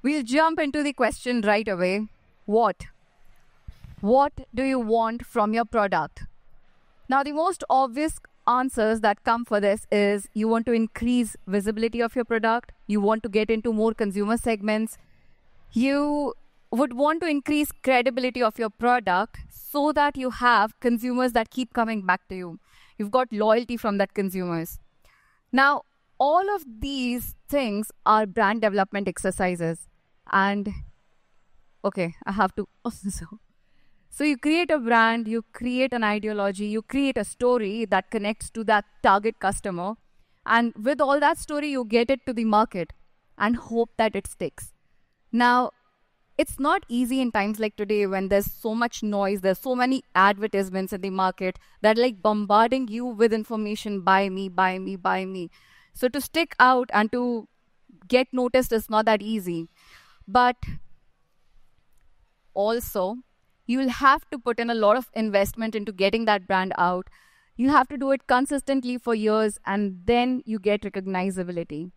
We'll jump into the question right away. What? What do you want from your product? Now, the most obvious answers that come for this is you want to increase visibility of your product, you want to get into more consumer segments, you would want to increase credibility of your product so that you have consumers that keep coming back to you. You've got loyalty from that consumers. Now, all of these things are brand development exercises. And okay, I have to So you create a brand, you create an ideology, you create a story that connects to that target customer. And with all that story, you get it to the market and hope that it sticks. Now, it's not easy in times like today when there's so much noise, there's so many advertisements in the market that are like bombarding you with information, buy me, buy me, buy me. So to stick out and to get noticed is not that easy. But also, you will have to put in a lot of investment into getting that brand out. You have to do it consistently for years and then you get recognizability.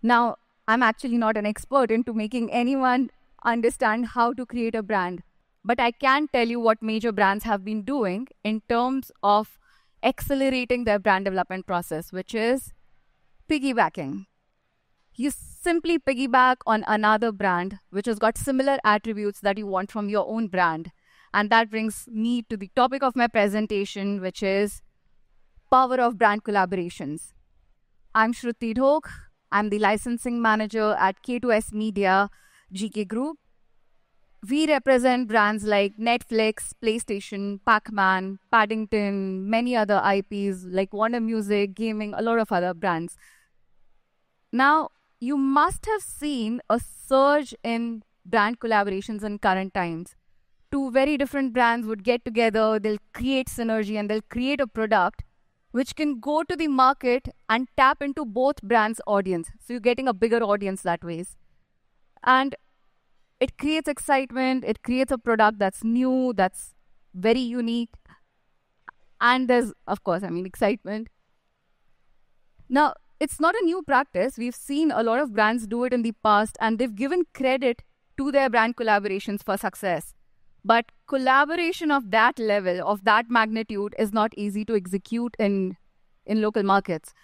Now, I'm actually not an expert into making anyone understand how to create a brand, but I can tell you what major brands have been doing in terms of accelerating their brand development process, which is piggybacking. You simply piggyback on another brand which has got similar attributes that you want from your own brand. And that brings me to the topic of my presentation, which is power of brand collaborations. I'm Shruti Dhok. I'm the licensing manager at K2S Media GK Group. We represent brands like Netflix, PlayStation, Pac-Man, Paddington, many other IPs like Warner Music, gaming, a lot of other brands. Now, you must have seen a surge in brand collaborations in current times. Two very different brands would get together, they'll create synergy and they'll create a product which can go to the market and tap into both brands' audience. So you're getting a bigger audience that way. And it creates excitement, it creates a product that's new, that's very unique. And there's, of course, excitement. Now, it's not a new practice. We've seen a lot of brands do it in the past and they've given credit to their brand collaborations for success. But collaboration of that level, of that magnitude, is not easy to execute in local markets.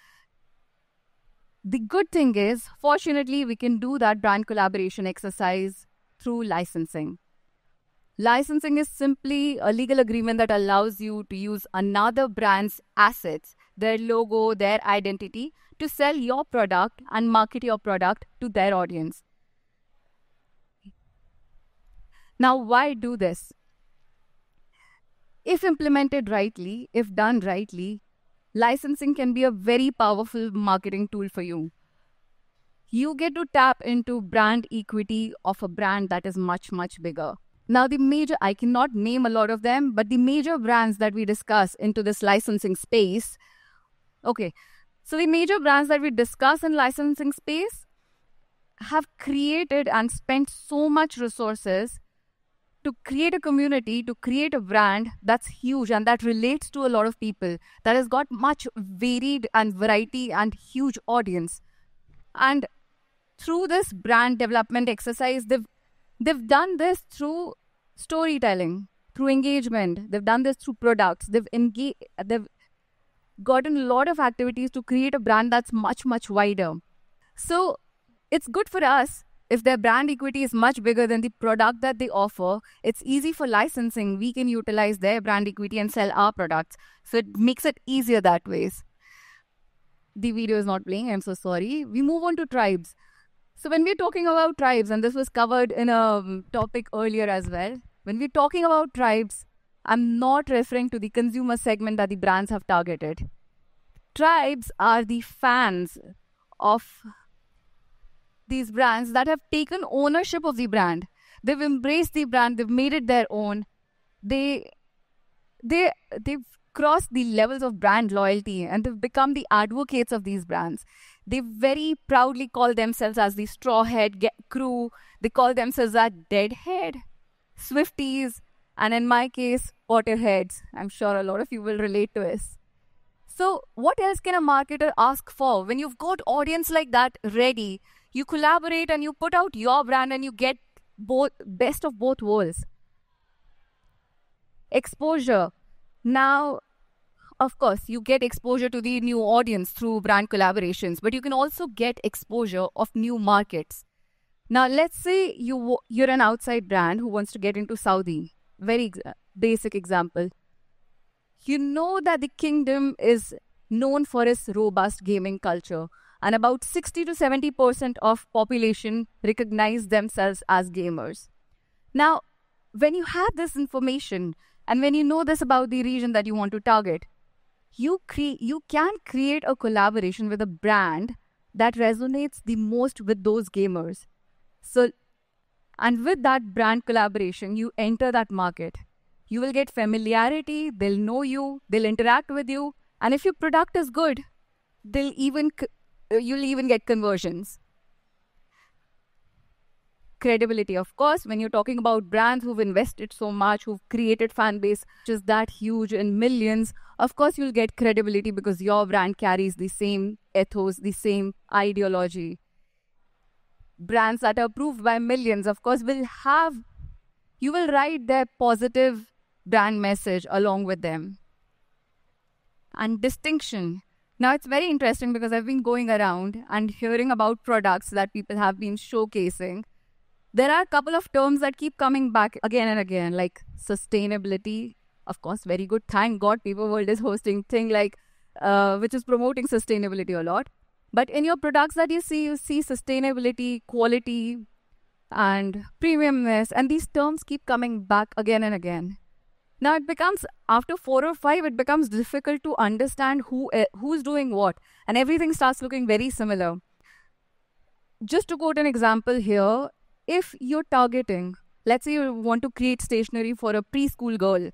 The good thing is, fortunately, we can do that brand collaboration exercise through licensing. Licensing is simply a legal agreement that allows you to use another brand's assets, their logo, their identity, to sell your product and market your product to their audience. Now, why do this? If implemented rightly, if done rightly, licensing can be a very powerful marketing tool for you. You get to tap into brand equity of a brand that is much, much bigger. Now, I cannot name a lot of them, but the major brands that we discuss into this licensing space, so the major brands that we discuss in licensing space have created and spent so much resources to create a community, to create a brand that's huge and that relates to a lot of people, that has got much varied and variety and huge audience. And through this brand development exercise, they've done this through storytelling, through engagement. They've done this through products. They've gotten a lot of activities to create a brand that's much, much wider. So it's good for us. If their brand equity is much bigger than the product that they offer, it's easy for licensing. We can utilize their brand equity and sell our products. So it makes it easier that way. The video is not playing. I'm so sorry. We move on to tribes. So when we're talking about tribes, and this was covered in a topic earlier as well, when we're talking about tribes, I'm not referring to the consumer segment that the brands have targeted. Tribes are the fans of these brands that have taken ownership of the brand. They've embraced the brand. They've made it their own. They've crossed the levels of brand loyalty and they've become the advocates of these brands. They very proudly call themselves as the Strawhead crew. They call themselves as Deadhead, Swifties, and in my case, Potterheads. I'm sure a lot of you will relate to this. So what else can a marketer ask for? When you've got audience like that ready, You collaborate and you put out your brand and you get both best of both worlds. Exposure. Now, of course, you get exposure to the new audience through brand collaborations, but you can also get exposure of new markets. Now, let's say you're an outside brand who wants to get into Saudi. Very basic example. You know that the kingdom is known for its robust gaming culture, and about 60 to 70% of population recognize themselves as gamers. Now, when you have this information and when you know this about the region that you want to target, you can create a collaboration with a brand that resonates the most with those gamers. So, and with that brand collaboration, you enter that market. You will get familiarity, they'll know you, they'll interact with you, and if your product is good, you'll even get conversions. Credibility, of course, when you're talking about brands who've invested so much, who've created fan base which is that huge in millions, of course you'll get credibility because your brand carries the same ethos, the same ideology. Brands that are approved by millions, of course, you will write their positive brand message along with them. And distinction. Now, it's very interesting because I've been going around and hearing about products that people have been showcasing. There are a couple of terms that keep coming back again and again, like sustainability. Of course, very good. Thank God Paper World is hosting thing like, which is promoting sustainability a lot. But in your products that you see sustainability, quality, and premiumness, and these terms keep coming back again and again. Now it becomes, after 4 or 5, it becomes difficult to understand who's doing what, and everything starts looking very similar. Just to quote an example here, if you're targeting, let's say you want to create stationery for a preschool girl,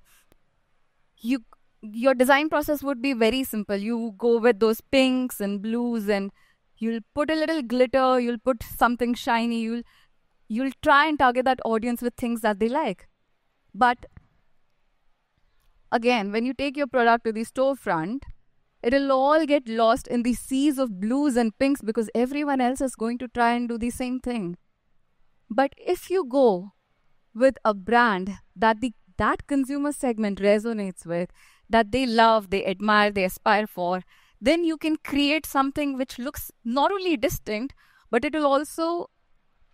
your design process would be very simple. You go with those pinks and blues and you'll put a little glitter, you'll put something shiny, you'll try and target that audience with things that they like. But again, when you take your product to the storefront, it'll all get lost in the seas of blues and pinks because everyone else is going to try and do the same thing. But if you go with a brand that that consumer segment resonates with, that they love, they admire, they aspire for, then you can create something which looks not only distinct, but it will also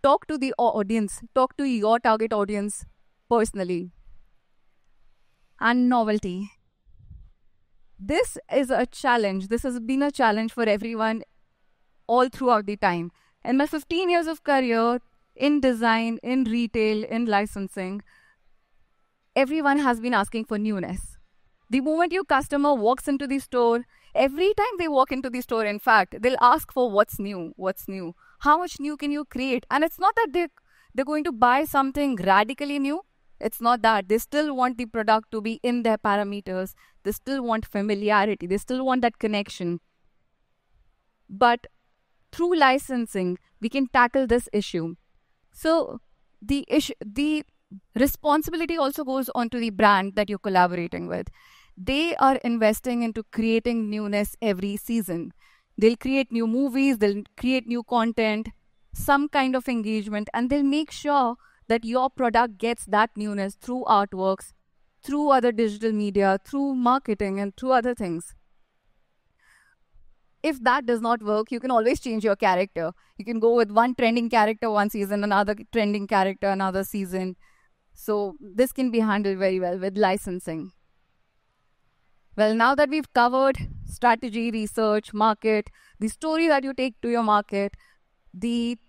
talk to the audience, talk to your target audience personally. And novelty. This is a challenge. This has been a challenge for everyone all throughout the time. In my 15 years of career, in design, in retail, in licensing, everyone has been asking for newness. The moment your customer walks into the store, every time they walk into the store, in fact, they'll ask for what's new, how much new can you create? And it's not that they're going to buy something radically new. It's not that. They still want the product to be in their parameters. They still want familiarity. They still want that connection. But through licensing, we can tackle this issue. So the responsibility also goes onto the brand that you're collaborating with. They are investing into creating newness every season. They'll create new movies, they'll create new content, some kind of engagement, and they'll make sure that your product gets that newness through artworks, through other digital media, through marketing, and through other things. If that does not work, you can always change your character. You can go with one trending character one season, another trending character another season. So this can be handled very well with licensing. Well, now that we've covered strategy, research, market, the story that you take to your market, you've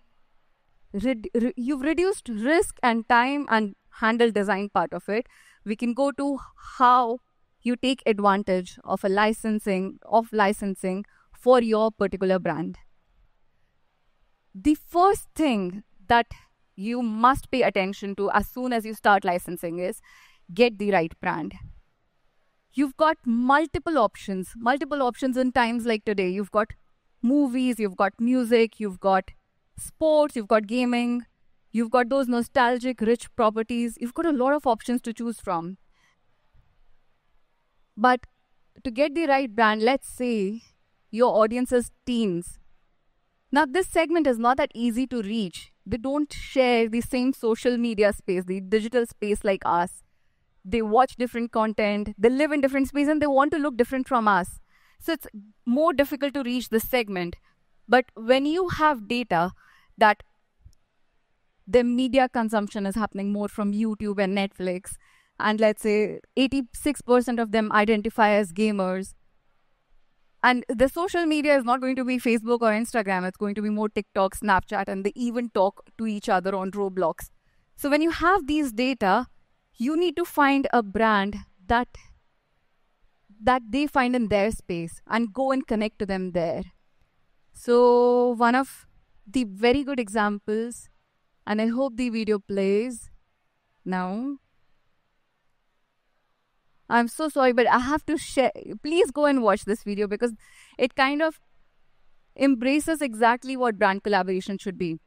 reduced risk and time and handle design part of it. We can go to how you take advantage of licensing for your particular brand. The first thing that you must pay attention to as soon as you start licensing is get the right brand. You've got multiple options in times like today. You've got movies, you've got music, you've got sports, you've got gaming, you've got those nostalgic, rich properties. You've got a lot of options to choose from. But to get the right brand, let's say your audience is teens. Now, this segment is not that easy to reach. They don't share the same social media space, the digital space like us. They watch different content, they live in different space, and they want to look different from us. So it's more difficult to reach this segment. But when you have data that the media consumption is happening more from YouTube and Netflix, and let's say 86% of them identify as gamers, and the social media is not going to be Facebook or Instagram, it's going to be more TikTok, Snapchat, and they even talk to each other on Roblox. So when you have these data, you need to find a brand that they find in their space and go and connect to them there. So one of the very good examples, and I hope the video plays now. I'm so sorry, but I have to share. Please go and watch this video because it kind of embraces exactly what brand collaboration should be.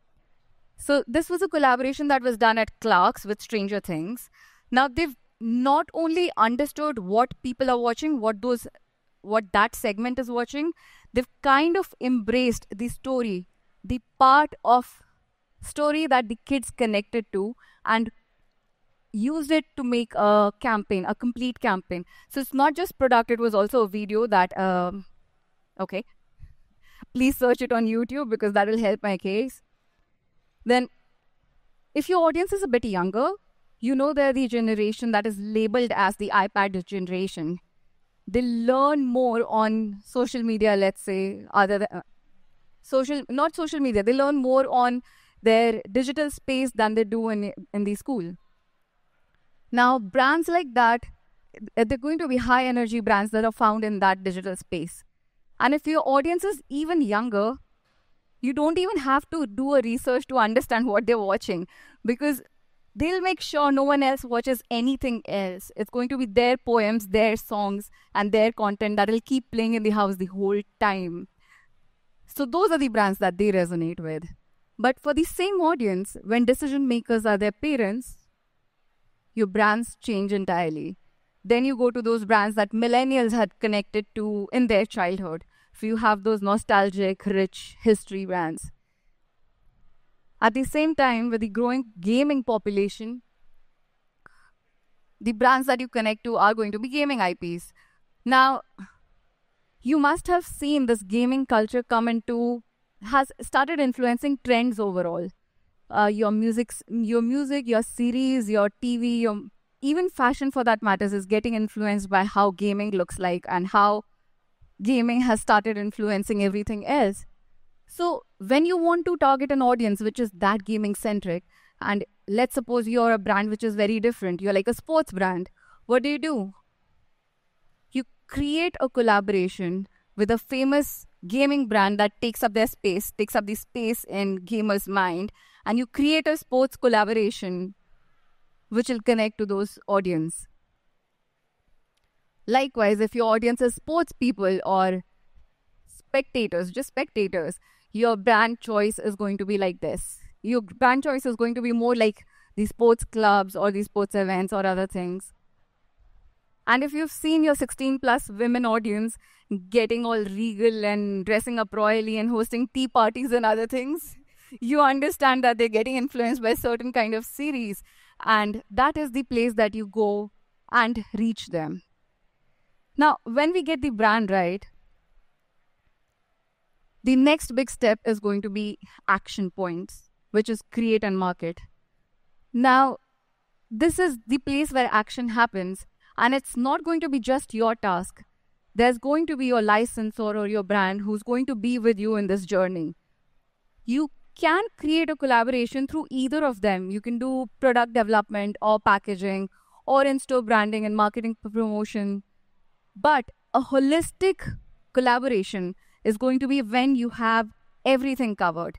So this was a collaboration that was done at Clark's with Stranger Things. Now they've not only understood what people are watching, what that segment is watching, they've kind of embraced the story, the part of story that the kids connected to, and used it to make a campaign, a complete campaign. So it's not just product, it was also a video that, okay, please search it on YouTube because that will help my case. Then if your audience is a bit younger, you know they're the generation that is labeled as the iPad generation. They learn more on social media, let's say, other than not social media, they learn more on their digital space than they do in the school. Now, brands like that, they're going to be high energy brands that are found in that digital space. And if your audience is even younger, you don't even have to do a research to understand what they're watching because they'll make sure no one else watches anything else. It's going to be their poems, their songs, and their content that will keep playing in the house the whole time. So those are the brands that they resonate with. But for the same audience, when decision makers are their parents, your brands change entirely. Then you go to those brands that millennials had connected to in their childhood. So you have those nostalgic, rich history brands. At the same time, with the growing gaming population, the brands that you connect to are going to be gaming IPs. Now, you must have seen this gaming culture has started influencing trends overall. Your music, your series, your TV, even fashion for that matters is getting influenced by how gaming looks like and how gaming has started influencing everything else. So when you want to target an audience which is that gaming centric, and let's suppose you're a brand which is very different, you're like a sports brand, what do? You create a collaboration with a famous gaming brand that takes up the space in gamers' mind, and you create a sports collaboration which will connect to those audience. Likewise, if your audience is sports people or just spectators, your brand choice is going to be like this. Your brand choice is going to be more like the sports clubs or the sports events or other things. And if you've seen your 16 plus women audience getting all regal and dressing up royally and hosting tea parties and other things, you understand that they're getting influenced by certain kind of series. And that is the place that you go and reach them. Now, when we get the brand right, the next big step is going to be action points, which is create and market. Now, this is the place where action happens, and it's not going to be just your task. There's going to be your licensor or your brand who's going to be with you in this journey. You can create a collaboration through either of them. You can do product development or packaging or in-store branding and marketing promotion. But a holistic collaboration is going to be when you have everything covered.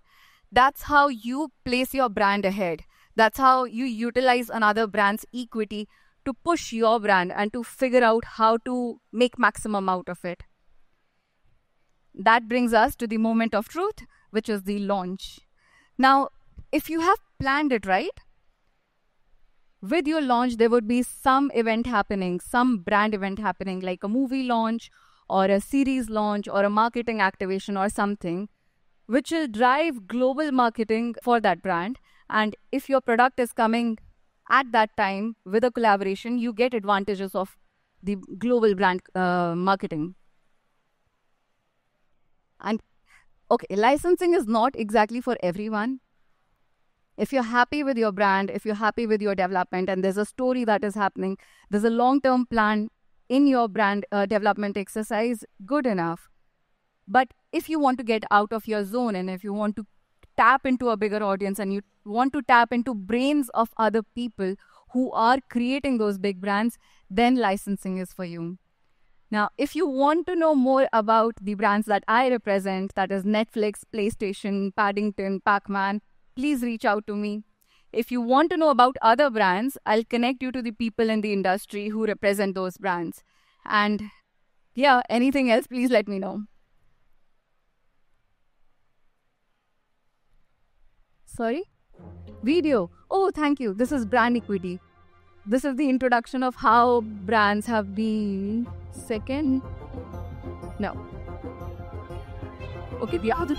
That's how you place your brand ahead. That's how you utilize another brand's equity to push your brand and to figure out how to make maximum out of it. That brings us to the moment of truth, which is the launch. Now, if you have planned it right, with your launch, there would be some event happening, some brand event happening, like a movie launch or a series launch or a marketing activation or something. which will drive global marketing for that brand. And if your product is coming at that time with a collaboration, you get advantages of the global brand marketing. And okay, licensing is not exactly for everyone. If you're happy with your brand, if you're happy with your development, and there's a story that is happening, there's a long-term plan in your brand development exercise, good enough. But if you want to get out of your zone, and if you want to tap into a bigger audience, and you want to tap into brains of other people who are creating those big brands, then licensing is for you. Now, if you want to know more about the brands that I represent, that is Netflix, PlayStation, Paddington, Pac-Man, please reach out to me. If you want to know about other brands, I'll connect you to the people in the industry who represent those brands. And yeah, anything else, please let me know. Sorry? Video. Oh, thank you. This is brand equity. This is the introduction of how brands have been. Second? No. Okay, the other.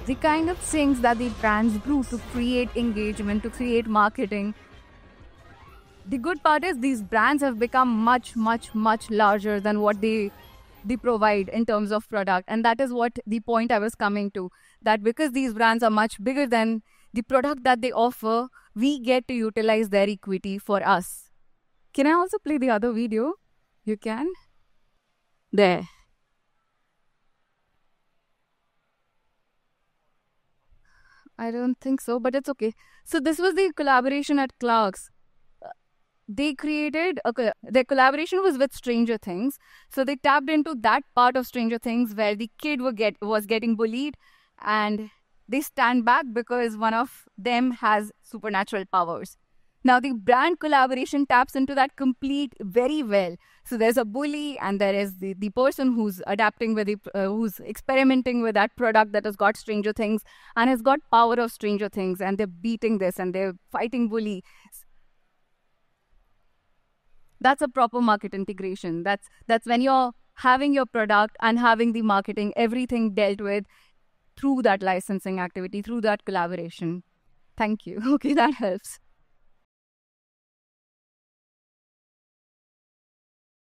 The kind of things that the brands do to create engagement, to create marketing. The good part is these brands have become much, much, much larger than what they provide in terms of product. And that is what the point I was coming to. That because these brands are much bigger than the product that they offer, we get to utilize their equity for us. Can I also play the other video? You can? There. I don't think so, but it's okay. So this was the collaboration at Clark's. They created their collaboration was with Stranger Things. So they tapped into that part of Stranger Things where the kid was getting bullied, and they stand back because one of them has supernatural powers. Now the brand collaboration taps into that complete very well. So there's a bully, and there is the person who's adapting with who's experimenting with that product that has got Stranger Things and has got power of Stranger Things, and they're beating this and they're fighting bully. That's a proper market integration. That's when you're having your product and having the marketing, everything dealt with through that licensing activity, through that collaboration. Thank you. Okay, that helps.